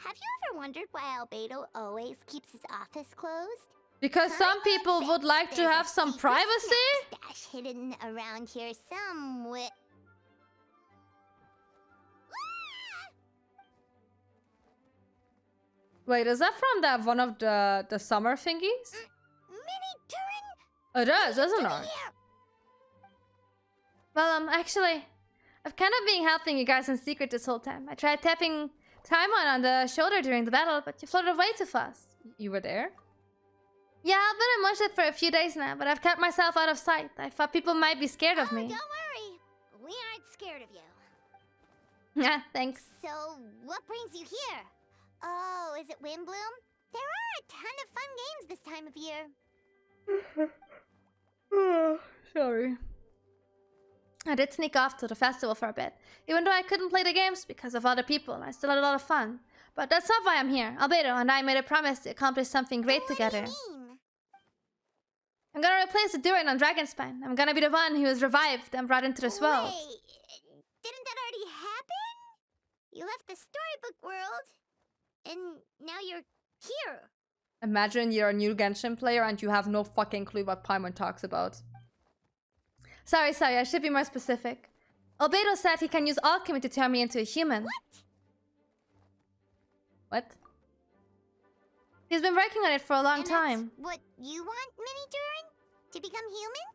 Have you ever wondered why Albedo always keeps his office closed? Because some people would like to have some privacy? Stash hidden around here somewhere. Wait, is that from that one of the summer thingies? Mini Turin? It is, isn't it? Well, actually, I've kind of been helping you guys in secret this whole time. I tried tapping Timon on the shoulder during the battle, but you floated away too fast. You were there? Yeah, I've been in Munchlet for a few days now, but I've kept myself out of sight. I thought people might be scared of me. Don't worry. We aren't scared of you. Yeah, thanks. So, what brings you here? Oh, is it Windbloom? There are a ton of fun games this time of year. Sorry. I did sneak off to the festival for a bit. Even though I couldn't play the games because of other people, I still had a lot of fun. But that's not why I'm here. Albedo and I made a promise to accomplish something great together. What do you mean? I'm gonna replace the Durin on Dragonspine. I'm gonna be the one who is revived and brought into this world. Wait, didn't that already happen? You left the storybook world, and now you're here. Imagine you're a new Genshin player and you have no fucking clue what Paimon talks about. Sorry, I should be more specific. Albedo said he can use alchemy to turn me into a human. What? He's been working on it for a long time. What you want, Mini Durin? To become human?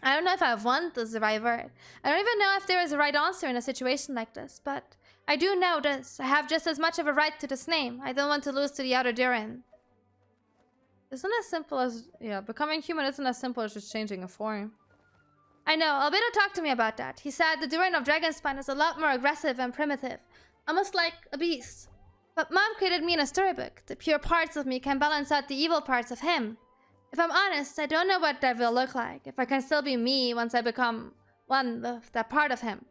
I don't know if I want is the right word. I don't even know if there is a right answer in a situation like this, but I do know this. I have just as much of a right to this name. I don't want to lose to the other Durin. Isn't as simple as... Yeah, becoming human isn't as simple as just changing a form. I know, Albedo talked to me about that. He said the Durin of Dragonspine is a lot more aggressive and primitive. Almost like a beast. But Mom created me in a storybook. The pure parts of me can balance out the evil parts of him. If I'm honest, I don't know what that will look like. If I can still be me once I become one with that part of him.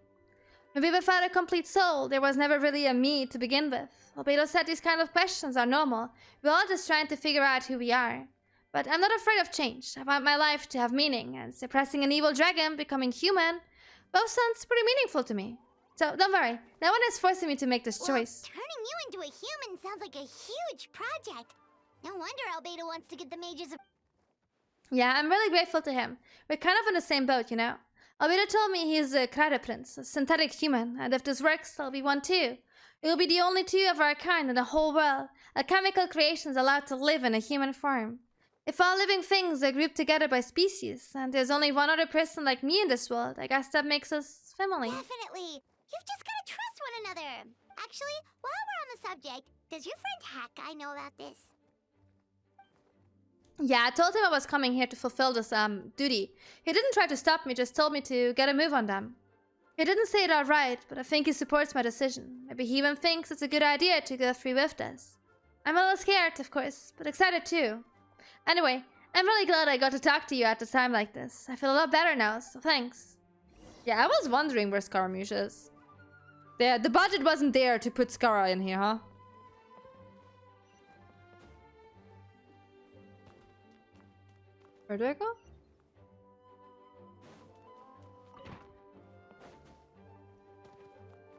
Maybe without a complete soul, there was never really a me to begin with. Albedo said these kind of questions are normal. We're all just trying to figure out who we are. But I'm not afraid of change. I want my life to have meaning, and suppressing an evil dragon, becoming human, both sounds pretty meaningful to me. So don't worry, no one is forcing me to make this choice. Turning you into a human sounds like a huge project. No wonder Albedo wants to get the mages. Yeah, I'm really grateful to him. We're kind of in the same boat, you know. Albedo told me he's a Krada Prince, a synthetic human, and if this works, I'll be one too. We'll be the only two of our kind in the whole world, a chemical creation allowed to live in a human form. If all living things are grouped together by species, and there's only one other person like me in this world, I guess that makes us family. Definitely. You've just gotta trust one another. Actually, while we're on the subject, does your friend Hakai know about this? Yeah, I told him I was coming here to fulfill this duty. He didn't try to stop me, just told me to get a move on them. He didn't say it outright, but I think he supports my decision. Maybe he even thinks it's a good idea to go through with this. I'm a little scared, of course, but excited too. Anyway, I'm really glad I got to talk to you at a time like this. I feel a lot better now, so thanks. Yeah, I was wondering where Scaramouche is. The budget wasn't there to put Scara in here, huh? Where do I go?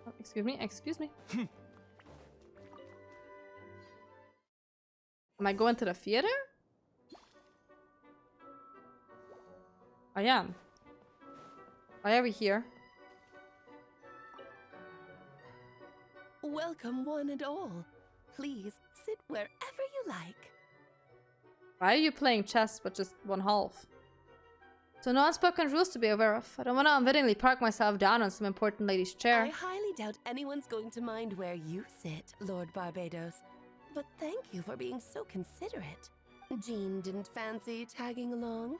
Oh, excuse me. Am I going to the theater? I am. Why are we here? Welcome one and all. Please sit wherever you like. Why are you playing chess with just one half? So no unspoken rules to be aware of. I don't want to unwittingly park myself down on some important lady's chair. I highly doubt anyone's going to mind where you sit, Lord Barbados. But thank you for being so considerate. Jean didn't fancy tagging along?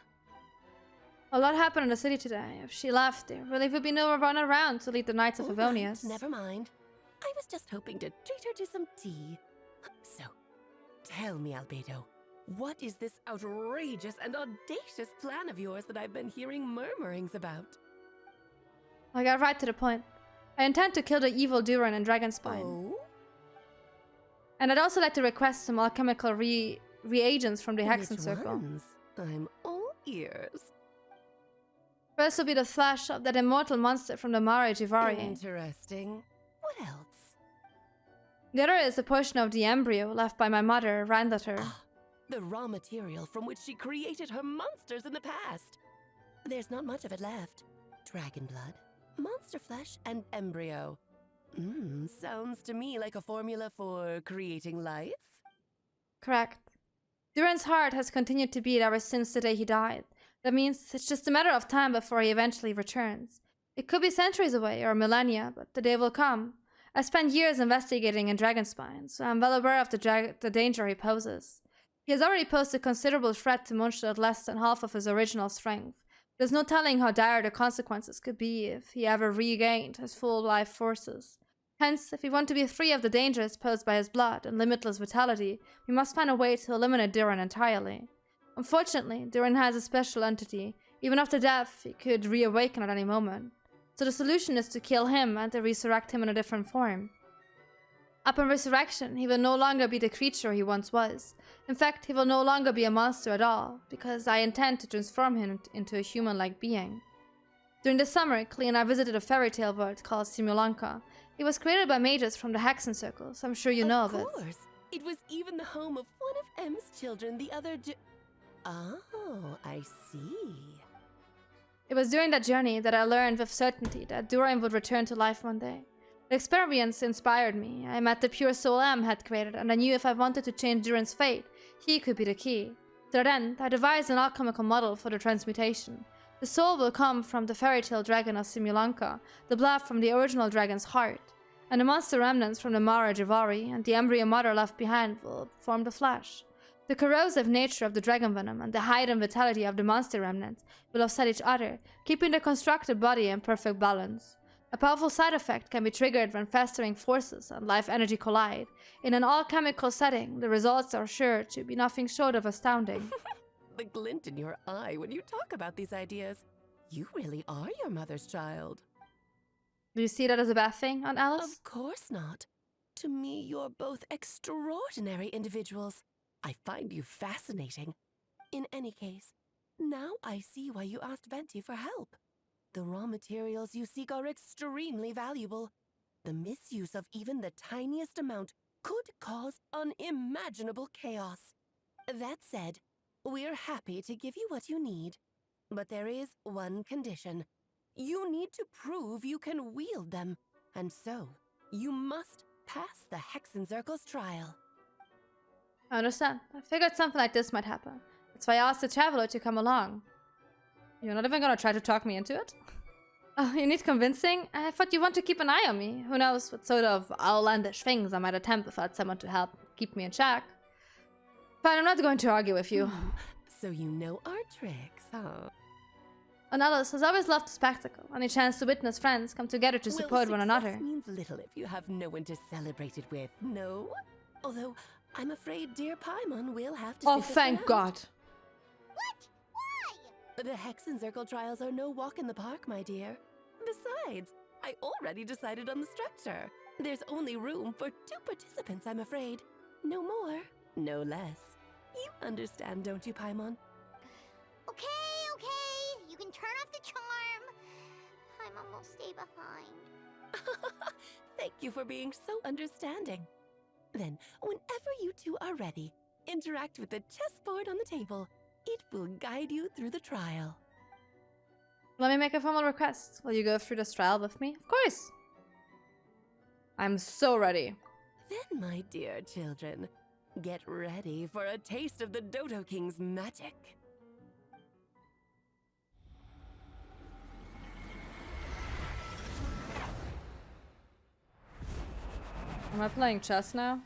A lot happened in the city today. If she left, there really would be no one around to lead the Knights of Favonius. Never mind. I was just hoping to treat her to some tea. So, tell me, Albedo, what is this outrageous and audacious plan of yours that I've been hearing murmurings about? I got right to the point. I intend to kill the evil Durin in Dragonspine. Oh? And I'd also like to request some alchemical reagents from the Hexen Circle. Ones? I'm all ears. First will be the flesh of that immortal monster from the Mare Jivari. Interesting. What else? The other is a portion of the embryo left by my mother, Randater. Ah, the raw material from which she created her monsters in the past. There's not much of it left. Dragon blood, monster flesh, and embryo. Sounds to me like a formula for creating life. Correct. Duran's heart has continued to beat ever since the day he died. That means it's just a matter of time before he eventually returns. It could be centuries away or millennia, but the day will come. I spent years investigating in Dragonspine, so I'm well aware of the danger he poses. He has already posed a considerable threat to Munch at less than half of his original strength. There's no telling how dire the consequences could be if he ever regained his full life forces. Hence, if we want to be free of the dangers posed by his blood and limitless vitality, we must find a way to eliminate Duran entirely. Unfortunately, Duran has a special entity. Even after death, he could reawaken at any moment. So the solution is to kill him and to resurrect him in a different form. Upon resurrection, he will no longer be the creature he once was. In fact, he will no longer be a monster at all, because I intend to transform him into a human-like being. During the summer, Klee and I visited a fairy tale world called Simulanka. It was created by mages from the Hexen Circle, so I'm sure you know of it. Of course. It was even the home of one of M's children the other Oh, I see. It was during that journey that I learned with certainty that Duran would return to life one day. The experience inspired me. I met the pure soul M had created, and I knew if I wanted to change Duran's fate, he could be the key. To that end, I devised an alchemical model for the transmutation. The soul will come from the fairy tale dragon of Simulanka, the blood from the original dragon's heart, and the monster remnants from the Mara Javari and the embryo mother left behind will form the flesh. The corrosive nature of the dragon venom and the heightened vitality of the monster remnants will offset each other, keeping the constructed body in perfect balance. A powerful side effect can be triggered when festering forces and life energy collide. In an all-chemical setting, the results are sure to be nothing short of astounding. The glint in your eye when you talk about these ideas. You really are your mother's child. Do you see that as a bad thing, Aunt Alice? Of course not. To me, you're both extraordinary individuals. I find you fascinating. In any case, now I see why you asked Venti for help. The raw materials you seek are extremely valuable. The misuse of even the tiniest amount could cause unimaginable chaos. That said, we're happy to give you what you need. But there is one condition. You need to prove you can wield them. And so, you must pass the Hexen Circle's trial. I understand. I figured something like this might happen. That's why I asked the Traveler to come along. You're not even gonna try to talk me into it? Oh, you need convincing? I thought you want to keep an eye on me. Who knows what sort of outlandish things I might attempt without someone to help keep me in check. But I'm not going to argue with you. So you know our tricks, huh? And Alice has always loved the spectacle, any chance to witness friends come together to support one another. Success means little if you have no one to celebrate it with, no? Although, I'm afraid dear Paimon will have to Oh, sit this thank one out. God. What? Why? The Hexen Circle trials are no walk in the park, my dear. Besides, I already decided on the structure. There's only room for 2 participants, I'm afraid. No more, no less. You understand, don't you, Paimon? Okay. You can turn off the charm. Paimon will stay behind. Thank you for being so understanding. Then, whenever you two are ready, interact with the chessboard on the table. It will guide you through the trial. Let me make a formal request. Will you go through this trial with me? Of course. I'm so ready. Then, my dear children, get ready for a taste of the Dodo King's magic. Am I playing chess now?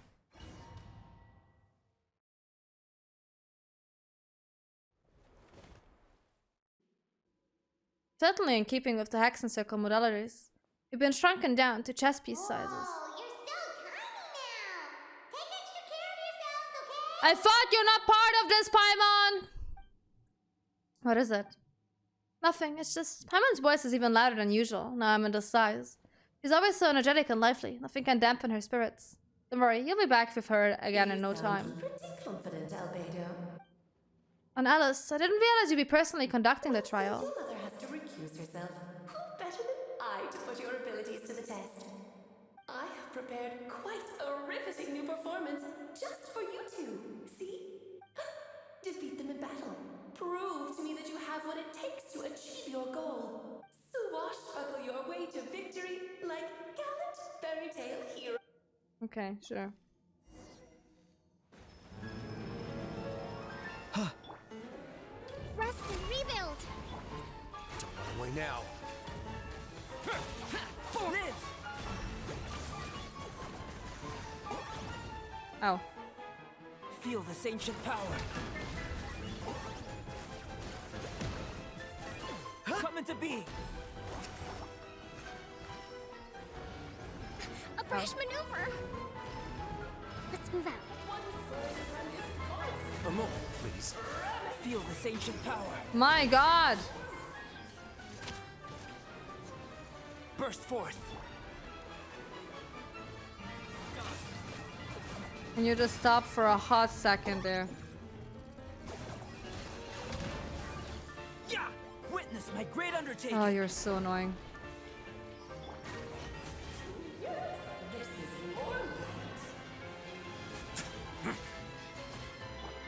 Certainly in keeping with the Hexen Circle modalities. We've been shrunken down to chess piece sizes. Oh, you're so tiny now. Take extra care of yourselves, okay? I thought you're not part of this, Paimon! What is it? Nothing, it's just Paimon's voice is even louder than usual, now I'm in this size. She's always so energetic and lively, nothing can dampen her spirits. Don't worry, you'll be back with her again in no time. Pretty confident, Albedo. And Alice, I didn't realize you'd be personally conducting the trial. Your mother has to recuse herself. Who better than I to put your abilities to the test? I have prepared quite a riveting new performance just for you two. See? Defeat them in battle. Prove to me that you have what it takes to achieve your goal. Swashbuckle your way to victory like gallant fairy tale hero. Okay, sure. Rest and rebuild. Don't run away now. Live! Oh. Feel this ancient power. Come into being. A brash maneuver. Let's move out. A moment, please. Feel this ancient power. My god! Burst forth. And you just stop for a hot second there. Yeah! Witness my great undertaking. Oh, you're so annoying. This is more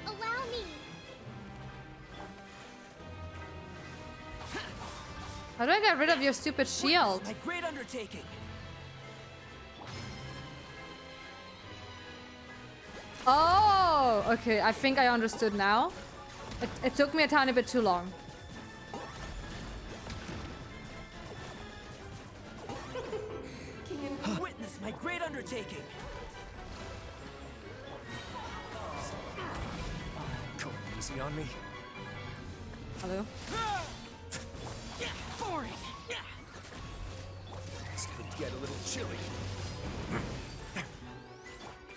Allow me. How do I get rid of your stupid shield? my great undertaking. Oh, okay. I think I understood now. It took me a tiny bit too long. Witness my great undertaking. Go easy on me. Hello? Foreign. This could get a little chilly.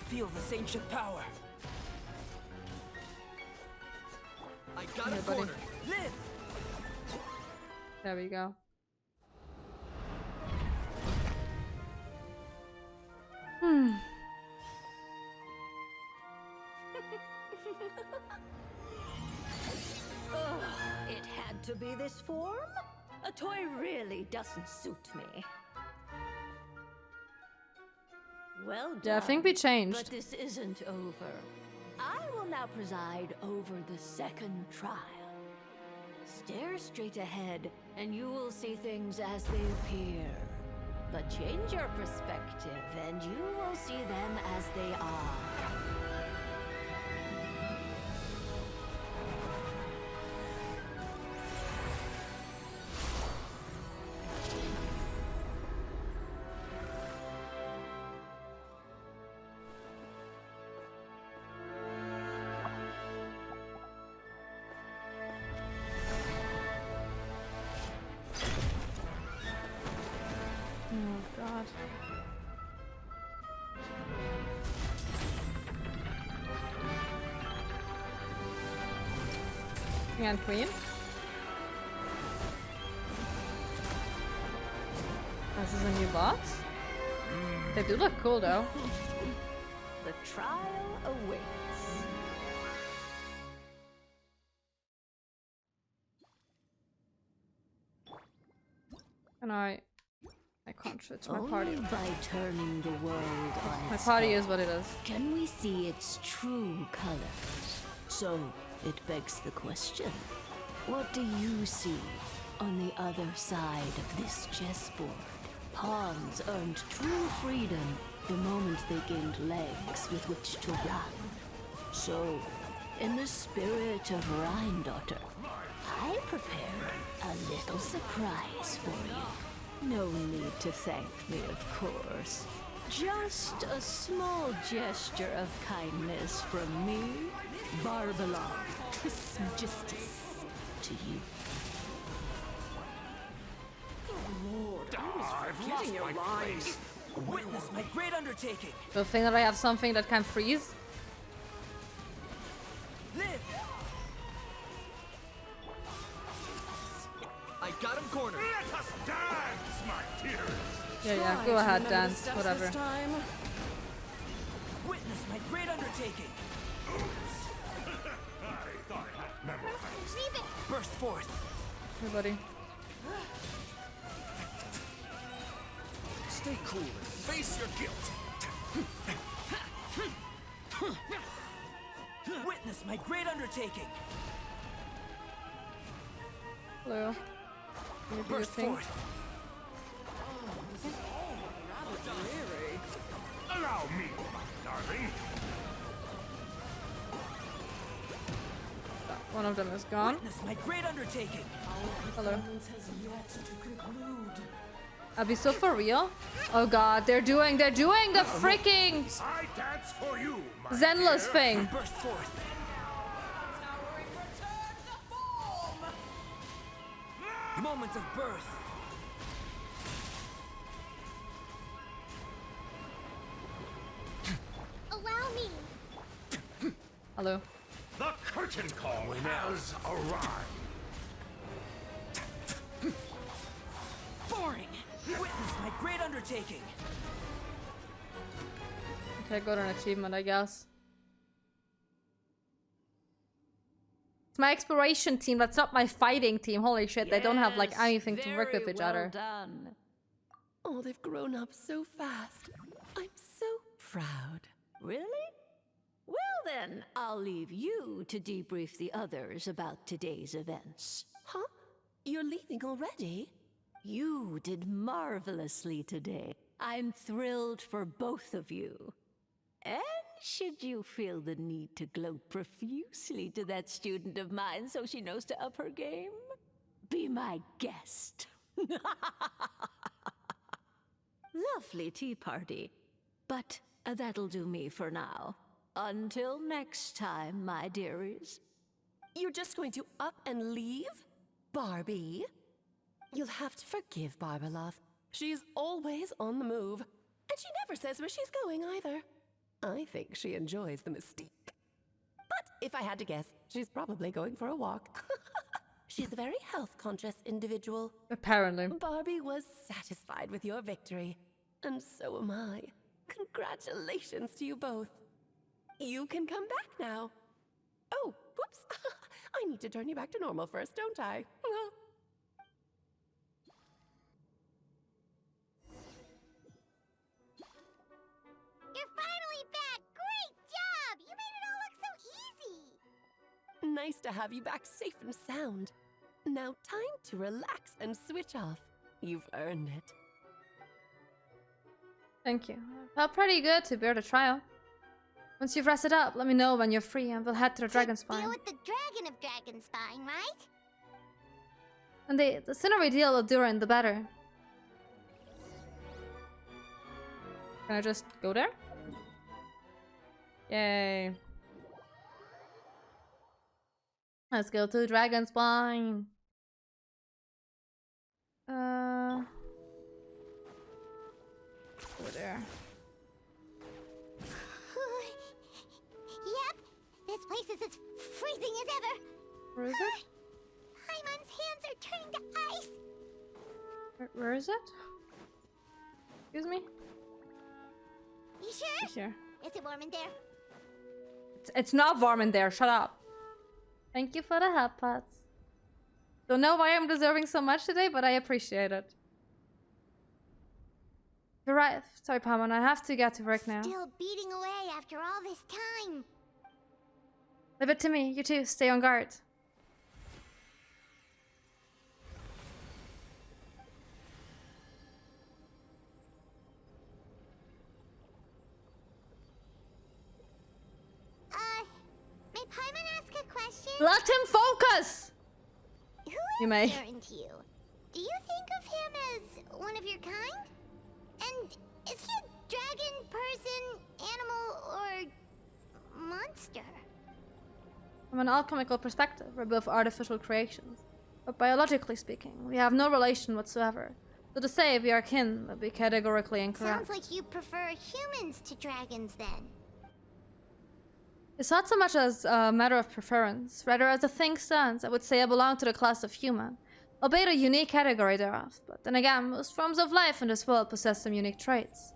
Feel this ancient power. I got Here, a buddy. corner. Live. There we go. Ugh, it had to be this form? A toy really doesn't suit me. Well done. Yeah, I think we changed. But this isn't over. I will now preside over the second trial. Stare straight ahead, and you will see things as they appear. But change your perspective, and you will see them as they are. Oh god. King and queen. This is a new boss. They do look cool though. The trial awaits. And I can't switch my party. Only by turning the world on My its party head is what it is. can we see its true colors. So it begs the question: what do you see on the other side of this chessboard? Pawns earned true freedom the moment they gained legs with which to run. So, in the spirit of Rhindaughter, I prepared a little surprise for you. No need to thank me, of course. Just a small gesture of kindness from me, Barbalon, Tris Magistus, to you. Forgetting your lines. Witness my great undertaking. The thing that I have something that can freeze. Live. I got him cornered. Let us dance, my tears. Yeah, go ahead, dance, whatever. Witness my great undertaking. I thought I had memorized. Rebuild. Burst forth. Hey, buddy. Stay cool and face your guilt. Witness my great undertaking. Hello. Can you do your Burst thing? forth. Allow me, my darling. One of them is gone. Witness my great undertaking. Hello. Abby, so for real? Oh god, they're doing the freaking I dance for you, my Zenless dear. thing. Burst forth. Moment of birth. Allow me. Hello. The curtain call has arrived. Boring. Witness my great undertaking. Okay, got an achievement, I guess. It's my exploration team, that's not my fighting team. Holy shit, they don't have like anything to work with each other. Done. Oh, they've grown up so fast. I'm so proud. Really? Well then, I'll leave you to debrief the others about today's events. Huh? You're leaving already? You did marvelously today. I'm thrilled for both of you. And should you feel the need to gloat profusely to that student of mine so she knows to up her game, be my guest. Lovely tea party. But that'll do me for now. Until next time, my dearies. You're just going to up and leave? Barbie? You'll have to forgive Barbalov. She's always on the move. And she never says where she's going either. I think she enjoys the mystique. But if I had to guess, she's probably going for a walk. She's a very health-conscious individual. Apparently. Barbie was satisfied with your victory. And so am I. Congratulations to you both. You can come back now. Oh, whoops. I need to turn you back to normal first, don't I? You're finally back. Great job. You made it all look so easy. Nice to have you back safe and sound. Now time to relax and switch off. You've earned it. Thank you. Felt pretty good to bear the trial. Once you've rested up, let me know when you're free and we'll head to the Dragon Deal Spine. with the dragon of Dragonspine, right? And the sooner we deal with Durin, the better. Can I just go there? Yay. Let's go to Dragon Spine. Over there. Yep. This place is as freezing as ever. Where is it? Paimon's hands are turning to ice. Where is it? Excuse me? You sure? Here. Is it warm in there? It's not warm in there. Shut up. Thank you for the help, Pats. Don't know why I'm deserving so much today, but I appreciate it. You're right. Sorry, Paimon. I have to get to work now. Still beating away after all this time. Leave it to me. You too. Stay on guard. May Paimon ask a question? Let him focus! Who You is may. Durin to you? Do you think of him as one of your kind? And is he a dragon, person, animal, or monster? From an alchemical perspective, we're both artificial creations. But biologically speaking, we have no relation whatsoever. So to say we are kin would be categorically incorrect. Sounds like you prefer humans to dragons then. It's not so much as a matter of preference, rather as a thing stands, I would say I belong to the class of human, albeit a unique category thereof, but then again, most forms of life in this world possess some unique traits.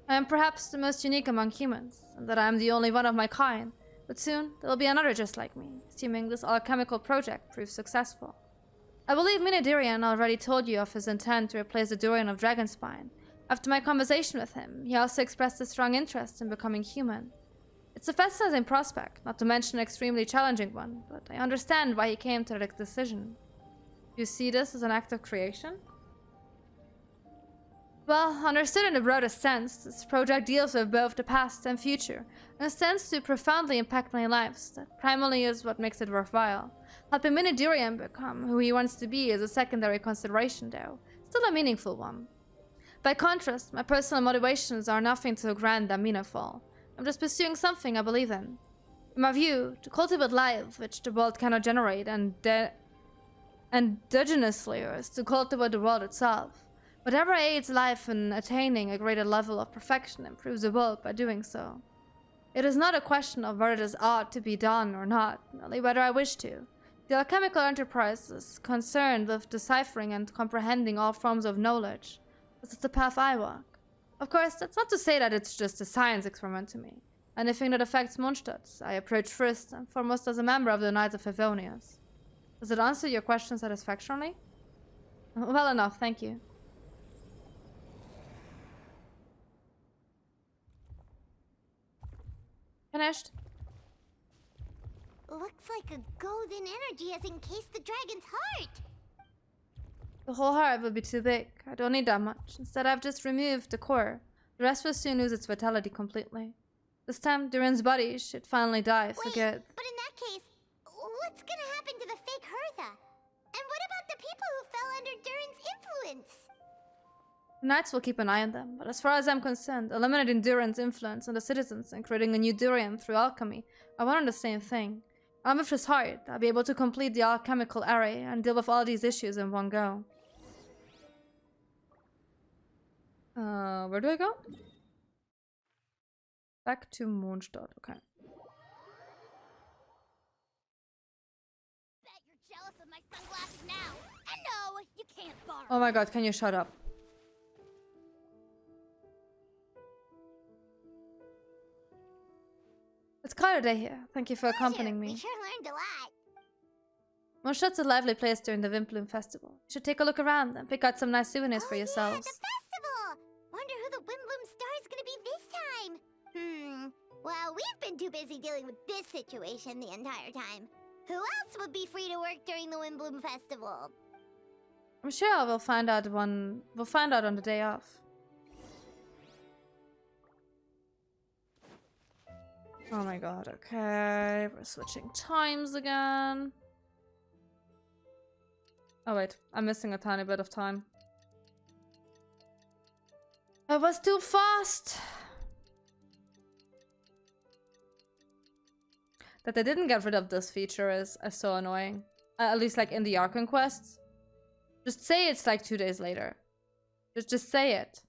I am perhaps the most unique among humans, and that I am the only one of my kind, but soon there will be another just like me, assuming this alchemical project proves successful. I believe Minadirian already told you of his intent to replace the Durian of Dragonspine. After my conversation with him, he also expressed a strong interest in becoming human. It's a fascinating prospect, not to mention an extremely challenging one, but I understand why he came to that decision. Do you see this as an act of creation? Well, understood in the broadest sense, this project deals with both the past and future, in a sense to profoundly impact many lives. That primarily is what makes it worthwhile. Helping Mini Durian become who he wants to be is a secondary consideration, though, still a meaningful one. By contrast, my personal motivations are nothing too grand and meaningful. I'm just pursuing something I believe in. In my view, to cultivate life, which the world cannot generate, and endogenously is to cultivate the world itself. Whatever aids life in attaining a greater level of perfection improves the world by doing so. It is not a question of whether this ought to be done or not, only whether I wish to. The alchemical enterprise is concerned with deciphering and comprehending all forms of knowledge. This is the path I walk. Of course, that's not to say that it's just a science experiment to me. Anything that affects Mondstadt, I approach first and foremost as a member of the Knights of Favonius. Does it answer your question satisfactorily? Well enough, thank you. Finished. Looks like a golden energy has encased the dragon's heart. The whole heart would be too big. I don't need that much. Instead, I've just removed the core. The rest will soon lose its vitality completely. This time, Durin's body should finally die for Wait, good. but in that case, what's gonna happen to the fake Hertha? And what about the people who fell under Durin's influence? The Knights will keep an eye on them, but as far as I'm concerned, eliminating Durin's influence on the citizens and creating a new Durian through alchemy are one and the same thing. Armed with his heart, I'll be able to complete the alchemical array and deal with all these issues in one go. Where do I go? Back to Mondstadt, okay. Bet you're jealous of my sunglasses now. And no, you can't borrow. Oh my god, can you shut up? It's quite a day here. Thank you for accompanying We me. sure learned a lot. Mondstadt's a lively place during the Wimploom Festival. You should take a look around and pick out some nice souvenirs for Yeah, yourselves. the festival! Wonder who the Windbloom Star is gonna be this time. Well, we've been too busy dealing with this situation the entire time. Who else would be free to work during the Windbloom Festival? I'm sure we'll find out on the day off. Oh my god, okay. We're switching times again. Oh wait, I'm missing a tiny bit of time. I was too fast! That they didn't get rid of this feature is so annoying. At least like in the Archon quests. Just say it's like 2 days later. Just say it.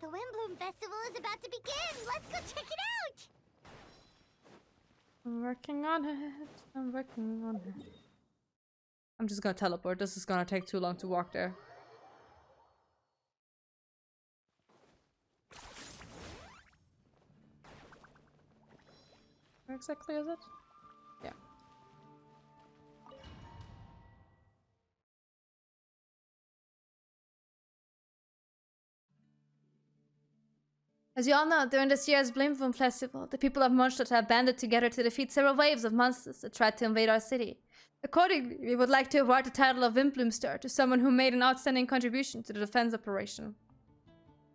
The Windbloom Festival is about to begin! Let's go check it out! I'm working on it. I'm working on it. I'm just gonna teleport. This is gonna take too long to walk there. Where exactly is it? Yeah. As you all know, during this year's Blimvoom Festival, the people of Mondstadt have banded together to defeat several waves of monsters that tried to invade our city. Accordingly, we would like to award the title of Wimploomster to someone who made an outstanding contribution to the defense operation.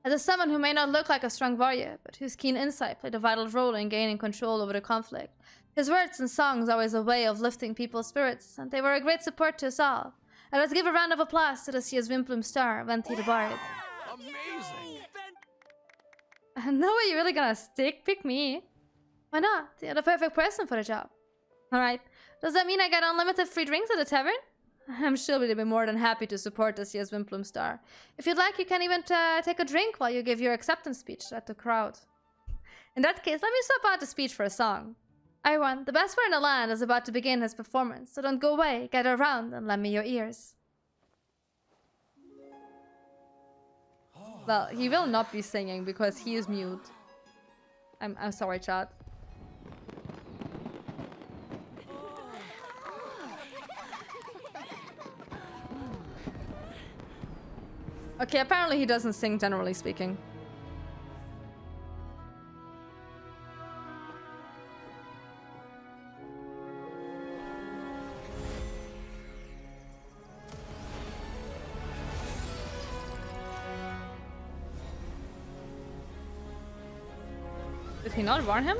As a someone who may not look like a strong warrior, but whose keen insight played a vital role in gaining control over the conflict, his words and songs are always a way of lifting people's spirits, and they were a great support to us all. And let's give a round of applause to this year's Wimploomstar, Venti the Bard. Amazing! No way you're really gonna pick me. Why not? You're the perfect person for the job. Alright, does that mean I get unlimited free drinks at the tavern? I'm sure we'd be more than happy to support this year's Wimploomstar. If you'd like, you can even take a drink while you give your acceptance speech at the crowd. In that case, let me swap out the speech for a song. Everyone, the best player in the land is about to begin his performance, so don't go away, gather around and lend me your ears. Well, he will not be singing because he is mute. I'm sorry, chat. Okay, apparently he doesn't sing, generally speaking. Did he not warn him?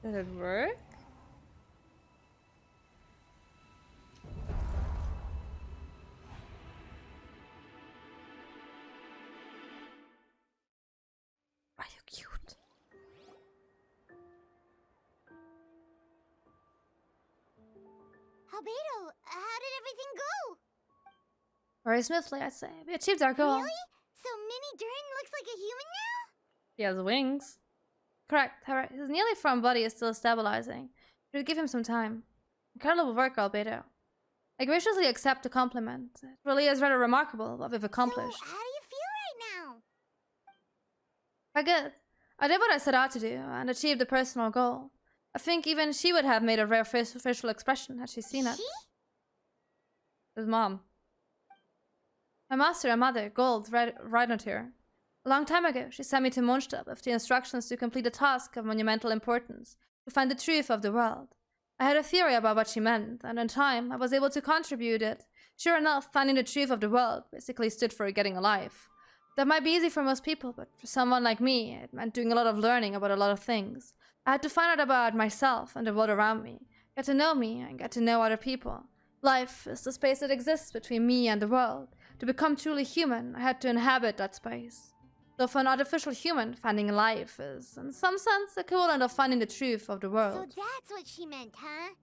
Did it work? Are you cute? Albedo, how did everything go? Very smoothly, I'd say. We achieved our goal. Really? So Mini Durin looks like a human now? He has wings. Correct. However, his nearly formed body is still stabilizing. We would give him some time. Incredible work, Albedo. I graciously accept the compliment. It really is rather remarkable what we've accomplished. So, how do you feel right now? Very good. I did what I set out to do and achieved a personal goal. I think even she would have made a rare facial expression had she seen it. She? His mom. My master and mother, Gold, right not here. A long time ago, she sent me to Mondstadt with the instructions to complete a task of monumental importance, to find the truth of the world. I had a theory about what she meant, and in time, I was able to contribute it. Sure enough, finding the truth of the world basically stood for getting alive. That might be easy for most people, but for someone like me, it meant doing a lot of learning about a lot of things. I had to find out about myself and the world around me, get to know me and get to know other people. Life is the space that exists between me and the world. To become truly human, I had to inhabit that space. Though for an artificial human, finding life is, in some sense, equivalent of finding the truth of the world. So that's what she meant, huh?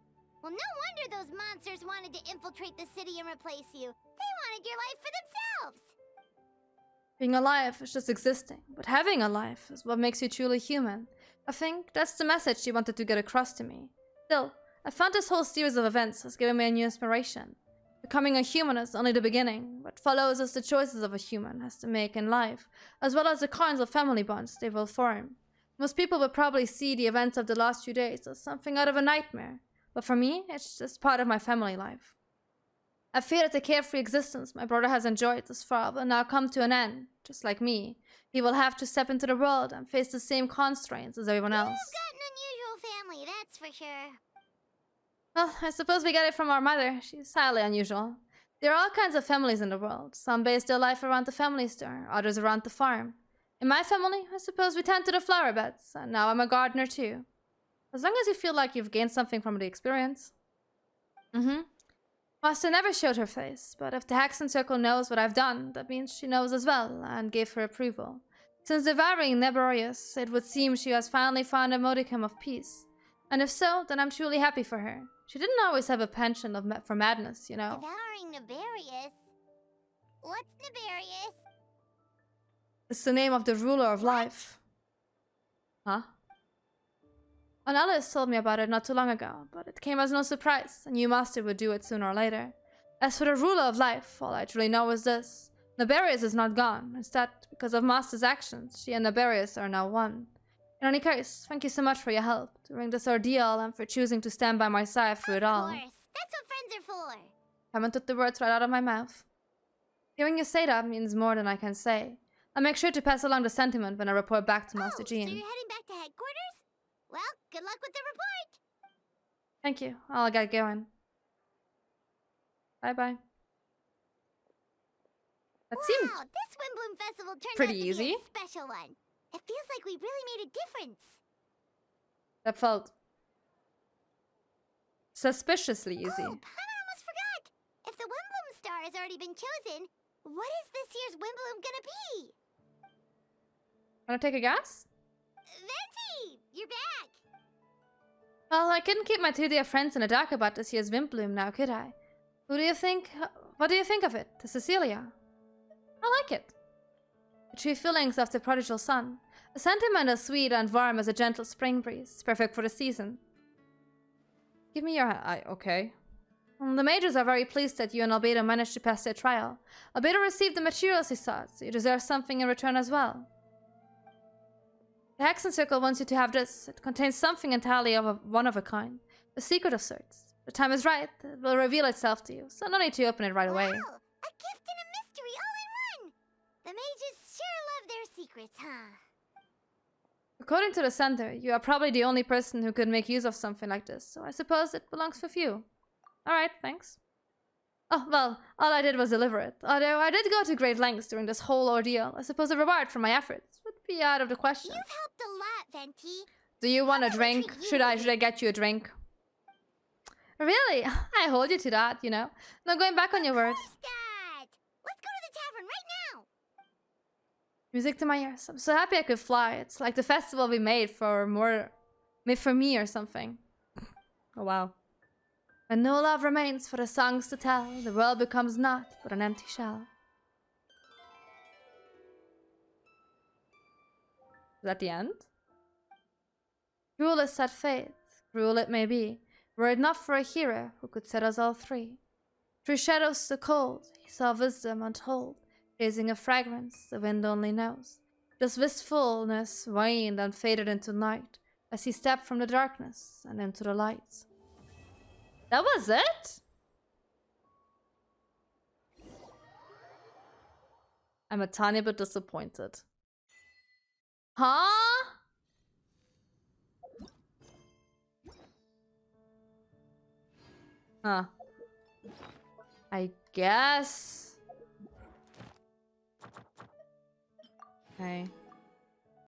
Well, no wonder those monsters wanted to infiltrate the city and replace you. They wanted your life for themselves. Being alive is just existing, but having a life is what makes you truly human. I think that's the message she wanted to get across to me. Still, I found this whole series of events has given me a new inspiration. Becoming a human is only the beginning. What follows is the choices of a human has to make in life, as well as the kinds of family bonds they will form. Most people would probably see the events of the last few days as something out of a nightmare, but for me, it's just part of my family life. I fear that the carefree existence my brother has enjoyed thus far will now come to an end. Just like me, he will have to step into the world and face the same constraints as everyone else. You've got an unusual family, that's for sure. Well, I suppose we get it from our mother. She's highly unusual. There are all kinds of families in the world. Some base their life around the family store, others around the farm. In my family, I suppose we tend to the flower beds, and now I'm a gardener too. As long as you feel like you've gained something from the experience. Master never showed her face, but if the Hexen Circle knows what I've done, that means she knows as well, and gave her approval. Since devouring Neborius, it would seem she has finally found a modicum of peace. And if so, then I'm truly happy for her. She didn't always have a penchant for madness, you know. Devouring Nebarius? What's Nebarius? It's the name of the ruler of life. Huh? An Alice told me about it not too long ago, but it came as no surprise. A new master would do it sooner or later. As for the ruler of life, all I truly know is this. Naberius is not gone. Instead, because of Master's actions, she and Naberius are now one. In any case, thank you so much for your help during this ordeal and for choosing to stand by my side through it all. Of course. That's what friends are for. Haven't took the words right out of my mouth. Hearing you say that means more than I can say. I'll make sure to pass along the sentiment when I report back to Master So Jean. you're heading back to headquarters? Well, good luck with the report. Thank you. I'll get going. Bye-bye. That seemed Wow, this Wimbloom Festival turned pretty out to easy. be a special one. It feels like we really made a difference. That felt suspiciously easy. Oh, I almost forgot. If the Wimbloom star has already been chosen, what is this year's Wimbloom gonna be? Wanna take a guess? Venti, you're back. Well, I couldn't keep my two dear friends in the dark about this year's Wimbloom now, could I? What do you think of it, to Cecilia? I like it. The true feelings of the prodigal son. A sentiment as sweet and warm as a gentle spring breeze, perfect for the season. Give me your hand. Okay. The mages are very pleased that you and Albedo managed to pass their trial. Albedo received the materials he sought, so you deserve something in return as well. The Hexen Circle wants you to have this. It contains something entirely one of a kind. A secret of sorts. The time is right. It will reveal itself to you, so no need to open it right away. Wow, a gift and a mystery all in one. The mages sure love their secrets, huh? According to the center, you are probably the only person who could make use of something like this, so I suppose it belongs with you. Alright, thanks. Oh, well, all I did was deliver it. Although I did go to great lengths during this whole ordeal, I suppose a reward for my efforts would be out of the question. You've helped a lot, Venti. Do you want a How about we drink? treat you Should I with it? get you a drink? Really? I hold you to that, you know. No going back on your word. Dad, let's go to the tavern right now. Music to my ears. I'm so happy I could fly. It's like the festival we made for me or something. Oh wow. When no love remains for the songs to tell, the world becomes naught but an empty shell. Is that the end? Cruel is sad fate, cruel it may be, were it not for a hero who could set us all free. Through shadows so cold, he saw wisdom untold, chasing a fragrance the wind only knows. This wistfulness waned and faded into night, as he stepped from the darkness and into the light. That was it? I'm a tiny bit disappointed. Huh? Huh. I guess. Okay.